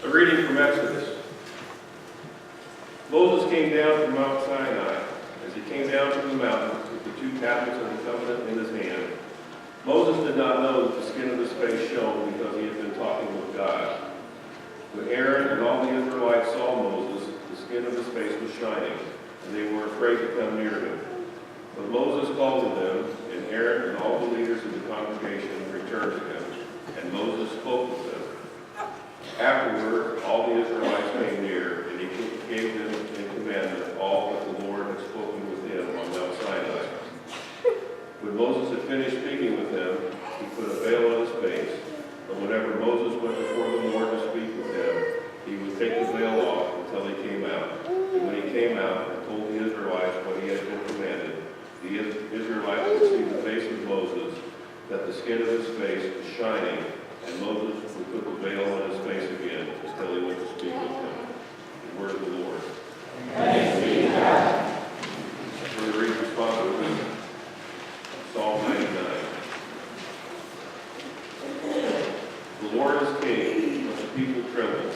A reading from Exodus. Moses came down from Mount Sinai. As he came down from the mountain with the two tablets of the covenant in his hand, Moses did not know that the skin of his face shone because he had been talking with God. When Aaron and all the Israelites saw Moses, the skin of his face was shining, and they were afraid to come near him. But Moses called to them, and Aaron and all the leaders of the congregation returned to him, and Moses spoke with them. Afterward, all the Israelites came near, and he gave them in commandment all that the Lord had spoken with him on Mount Sinai. When Moses had finished speaking with them, he put a veil on his face. But whenever Moses went before the Lord to speak with him, he would take the veil off until he came out. And when he came out and told the Israelites what he had been commanded, the Israelites could see the face of Moses, that the skin of his face was shining, and Moses would put the veil on his face again until he went to speak with him. The word of the Lord. Thanks be to God. We're going to read responsibly Psalm 99. The Lord is king, let the people tremble.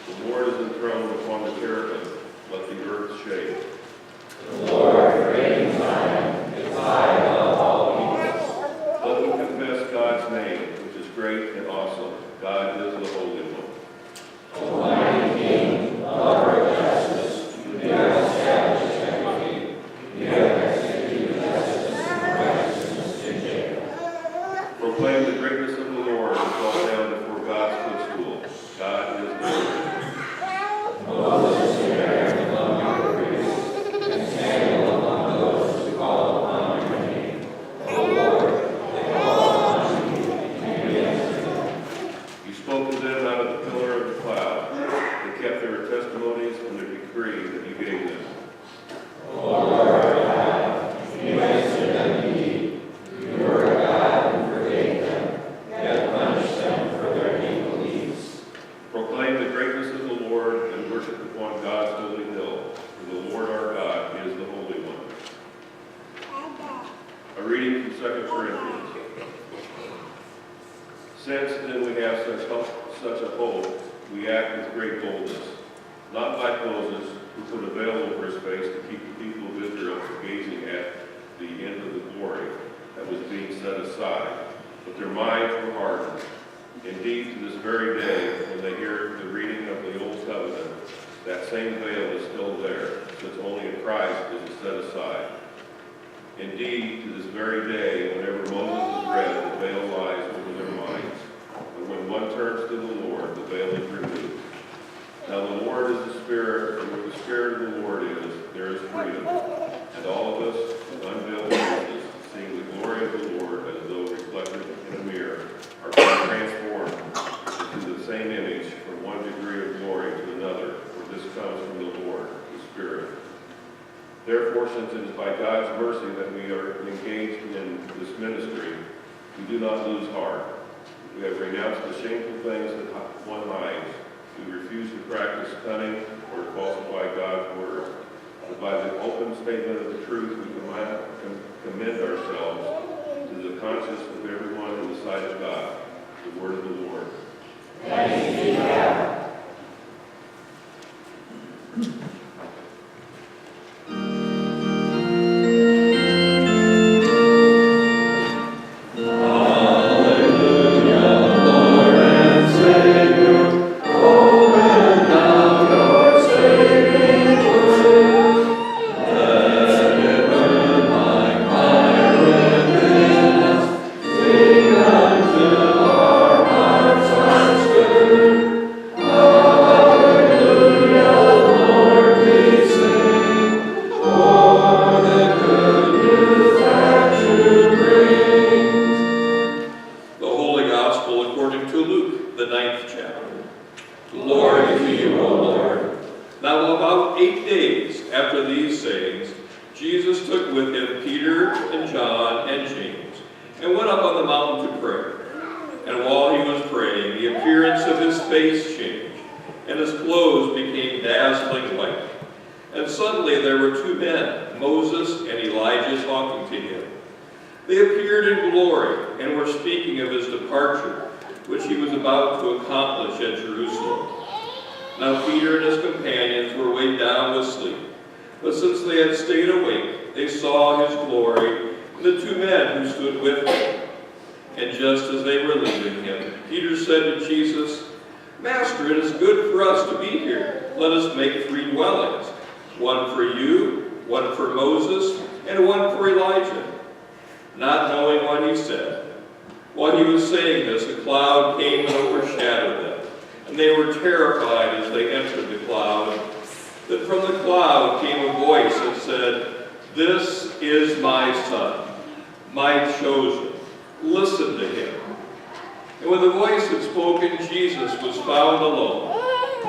The Lord is enthroned upon the cherubim, let the earth shake. The Lord reigns in Zion, is high above all peoples. Let them confess God's name, which is great and awesome. God is the Holy One. Almighty King, lover of justice, you have established equity. You have executed justice and righteousness in Jacob. Proclaim the greatness of the Lord and fall down before God's footstool. God is the Lord. Moses and Aaron among your priests, and Samuel among those who call upon your name. O Lord, they call upon you, and you answer them. You spoke to them out of the pillar of the cloud. They kept their testimonies and their decree that you gave them. O Lord our God, you answered them indeed. You are a God who forgave them, yet punished them for their evil deeds. Proclaim the greatness of the Lord and worship upon God's holy hill. For the Lord our God is the Holy One. A reading from 2 Corinthians. Since then we have such a hope, we act with great boldness, not like Moses, who put a veil over his face to keep the people of Israel from gazing at the end of the glory that was being set aside, but their minds were hardened. Indeed, to this very day, when they hear the reading of the Old Covenant, that same veil is still there, since only in Christ is it set aside. Indeed, to this very day, whenever Moses is read, the veil lies over their minds. But when one turns to the Lord, the veil is removed. Now the Lord is the Spirit, and where the Spirit of the Lord is, there is freedom. And all of us, with unveiled faces, seeing the glory of the Lord as though reflected in a mirror, are being transformed into the same image from one degree of glory to another, for this comes from the Lord, the Spirit. Therefore, since it is by God's mercy that we are engaged in this ministry, we do not lose heart. We have renounced the shameful things that one hides. We refuse to practice cunning or to falsify God's word. But by the open statement of the truth, we commend ourselves to the conscience of everyone in the sight of God. The word of the Lord. Thanks be to God. which he was about to accomplish at Jerusalem. Now Peter and his companions were weighed down with sleep. But since they had stayed awake, they saw his glory and the two men who stood with him. And just as they were leaving him, Peter said to Jesus, "Master, it is good for us to be here. Let us make 3 dwellings, one for you, one for Moses, and one for Elijah." Not knowing what he said, while he was saying this, a cloud came and overshadowed them, and they were terrified as they entered the cloud. Then from the cloud came a voice that said, "This is my Son, my chosen. Listen to him." And when the voice had spoken, Jesus was found alone,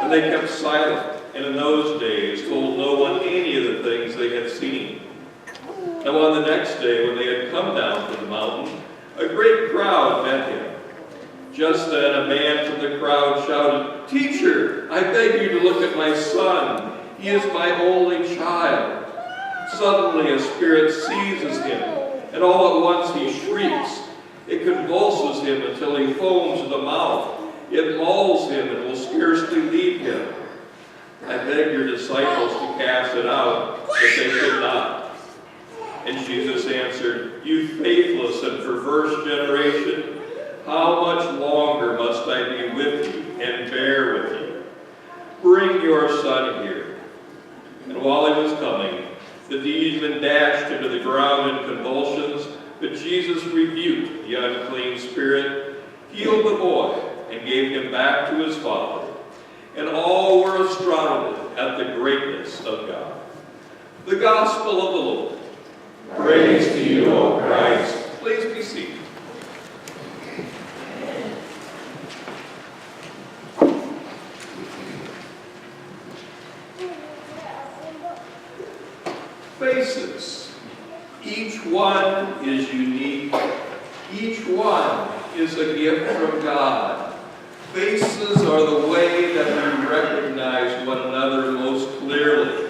and they kept silent, and in those days told no one any of the things they had seen. Now on the next day, when they had come down from the mountain, a great crowd met him. Just then a man from the crowd shouted, "Teacher, I beg you to look at my son. He is my only child." Suddenly a spirit seizes him, and all at once he shrieks. It convulses him until he foams at the mouth. It mauls him and will scarcely leave him. I begged your disciples to cast it out, but they could not. And Jesus answered, "You faithless and perverse generation, how much longer must I be with you and bear with you? Bring your son here." And while he was coming, the demon dashed into the ground in convulsions, but Jesus rebuked the unclean spirit, healed the boy, and gave him back to his father. And all were astounded at the greatness of God. The Gospel of the Lord. Praise to you, O Christ. Please be seated. Faces. Each one is unique. Each one is a gift from God. Faces are the way that we recognize one another most clearly.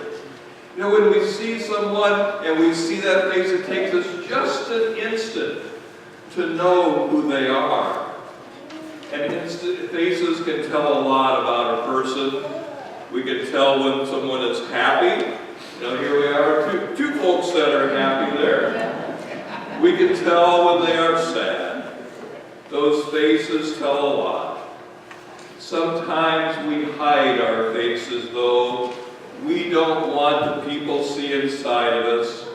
You know, when we see someone and we see that face, it takes us just an instant to know who they are. And faces can tell a lot about a person. We can tell when someone is happy. You know, here we are, two folks that are happy there. We can tell when they are sad. Those faces tell a lot. Sometimes we hide our faces, though. We don't want the people see inside of us.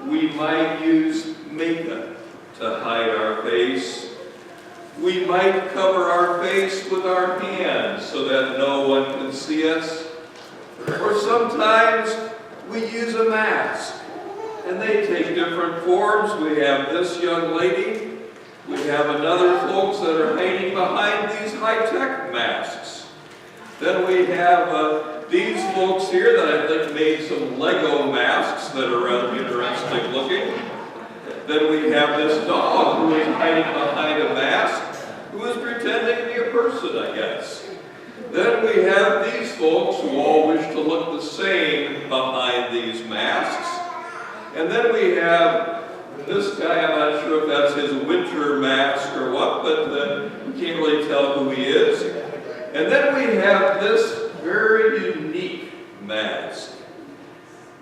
We might use makeup to hide our face. We might cover our face with our hands so that no one can see us. Or sometimes we use a mask, and they take different forms. We have this young lady. We have another folks that are hiding behind these high-tech masks. Then we have these folks here that I think made some Lego masks that are rather interesting looking. Then we have this dog who is hiding behind a mask, who is pretending to be a person, I guess. Then we have these folks who all wish to look the same behind these masks. And then we have this guy, I'm not sure if that's his winter mask or what, but we can't really tell who he is. And then we have this very unique mask.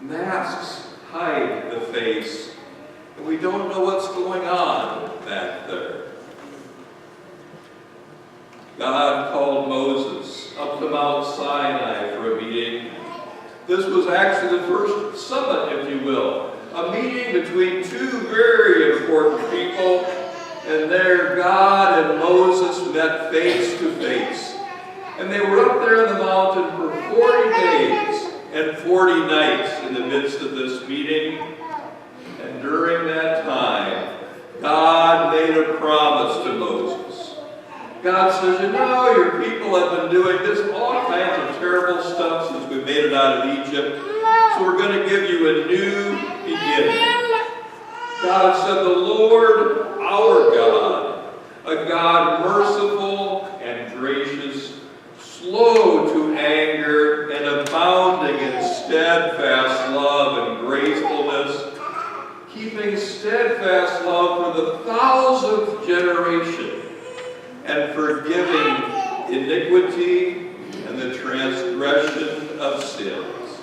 Masks hide the face, and we don't know what's going on back there. God called Moses up to Mount Sinai for a meeting. This was actually the first summit, if you will, a meeting between two very important people, and there God and Moses met face to face. And they were up there in the mountain for 40 days and 40 nights in the midst of this meeting. And during that time, God made a promise to Moses. God says, you know, your people have been doing this, all kinds of terrible stuff since we made it out of Egypt. So we're going to give you a new beginning. God said, the Lord, our God, a God merciful and gracious, slow to anger, and abounding in steadfast love and gracefulness, keeping steadfast love for the 1,000th generation, and forgiving iniquity and the transgression transgression of sins.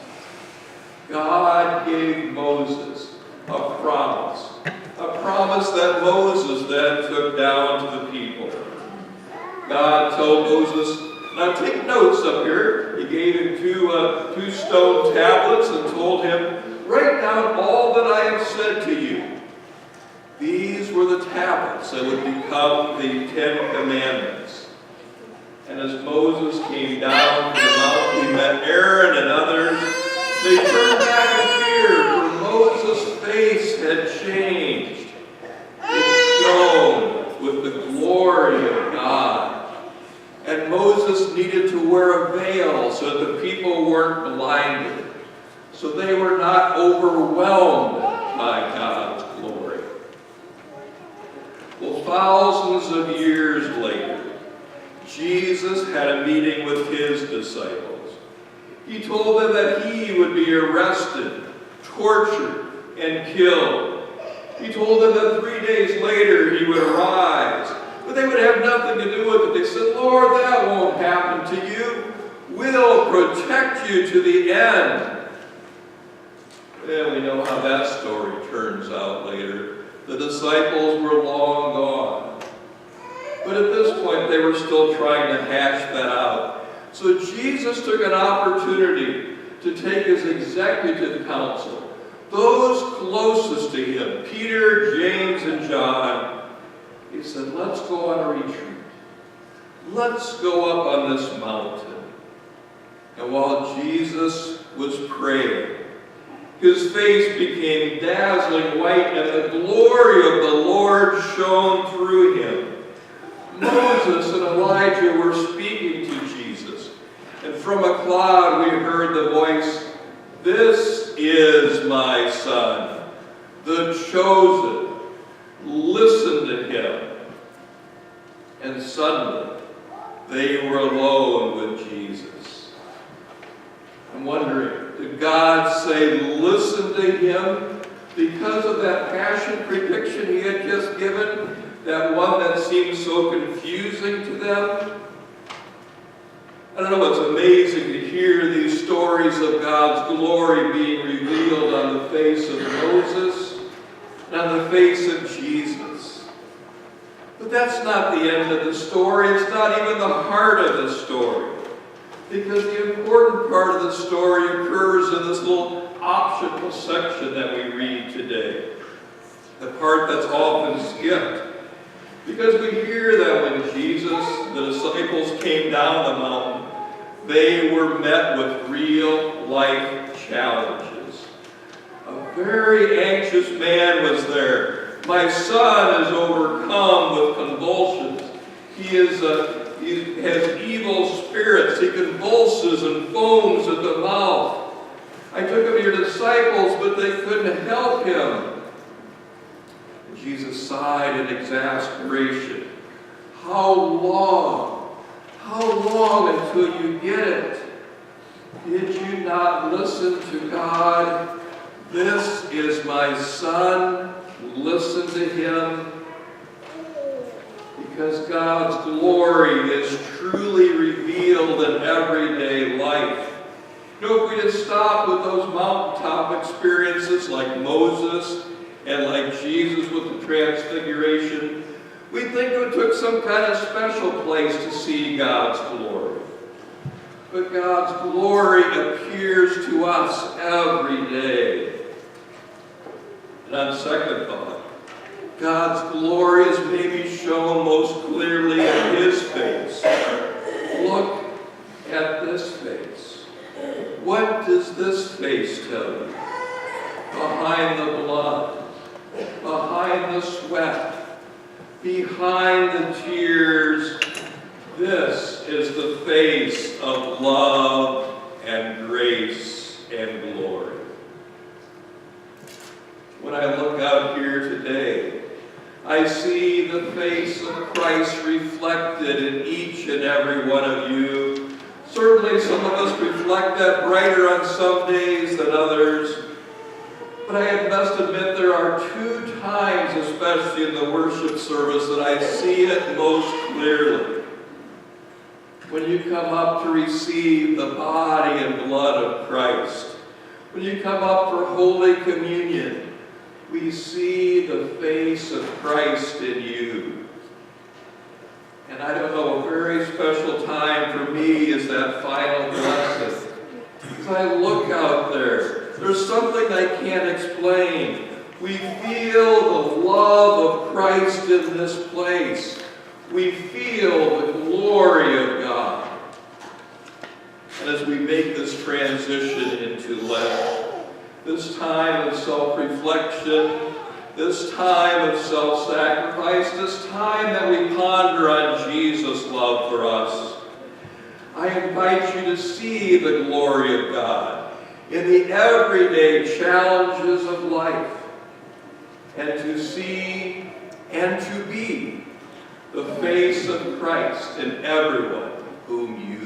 God gave Moses a promise that Moses then took down to the people. God told Moses, now take notes up here. He gave him two stone tablets and told him, write down all that I have said to you. These were the tablets that would become the 10 Commandments. And as Moses came down from the mountain, he met Aaron and others. They turned back in fear, for Moses' face had changed. It shone with the glory of God. And Moses needed to wear a veil so that the people weren't blinded, so they were not overwhelmed by God's glory. Well, thousands of years later, Jesus had a meeting with his disciples. He told them that he would be arrested, tortured, and killed. He told them that 3 days later he would arise. But they would have nothing to do with it. They said, Lord, that won't happen to you. We'll protect you to the end. Well, we know how that story turns out later. The disciples were long gone. But at this point, they were still trying to hash that out. So Jesus took an opportunity to take his executive council, those closest to him, Peter, James, and John. He said, let's go on a retreat. Let's go up on this mountain. And while Jesus was praying, his face became dazzling white, and the glory of the Lord shone through him. Moses and Elijah were speaking to Jesus, and from a cloud we heard the voice, "This is my Son, the chosen. Listen to him." And suddenly, they were alone with Jesus. I'm wondering, did God say, listen to him because of that passion prediction he had just given? That one that seemed so confusing to them? I don't know, it's amazing to hear these stories of God's glory being revealed on the face of Moses and on the face of Jesus. But that's not the end of the story. It's not even the heart of the story. Because the important part of the story occurs in this little optional section that we read today. The part that's often skipped. Because we hear that when Jesus, the disciples, came down the mountain, they were met with real life challenges. A very anxious man was there. My son is overcome with convulsions. He has evil spirits. He convulses and foams at the mouth. I took him to your disciples, but they couldn't help him. And Jesus sighed in exasperation. How long? How long until you get it? Did you not listen to God? This is my son. Listen to him. Because God's glory is truly revealed in everyday life. You know, if we just stop with those mountaintop experiences like Moses and like Jesus with the Transfiguration, we think it took some kind of special place to see God's glory. But God's glory appears to us every day. And on second thought, God's glory is maybe shown most clearly in his face. Look at this face. What does this face tell you? Behind the blood, behind the sweat, behind the tears, this is the face of love and grace and glory. When I look out here today, I see the face of Christ reflected in each and every one of you. Certainly some of us reflect that brighter on some days than others. But I must admit there are 2 times, especially in the worship service, that I see it most clearly. when you come up to receive the body and blood of Christ, when you come up for Holy Communion, we see the face of Christ in you. And I don't know, a very special time for me is that final blessing. As I look out there, there's something I can't explain. We feel the love of Christ in this place. We feel the glory of God. And as we make this transition into Lent, this time of self-reflection, this time of self-sacrifice, this time that we ponder on Jesus' love for us, I invite you to see the glory of God in the everyday challenges of life, and to see and to be the face of Christ in everyone whom you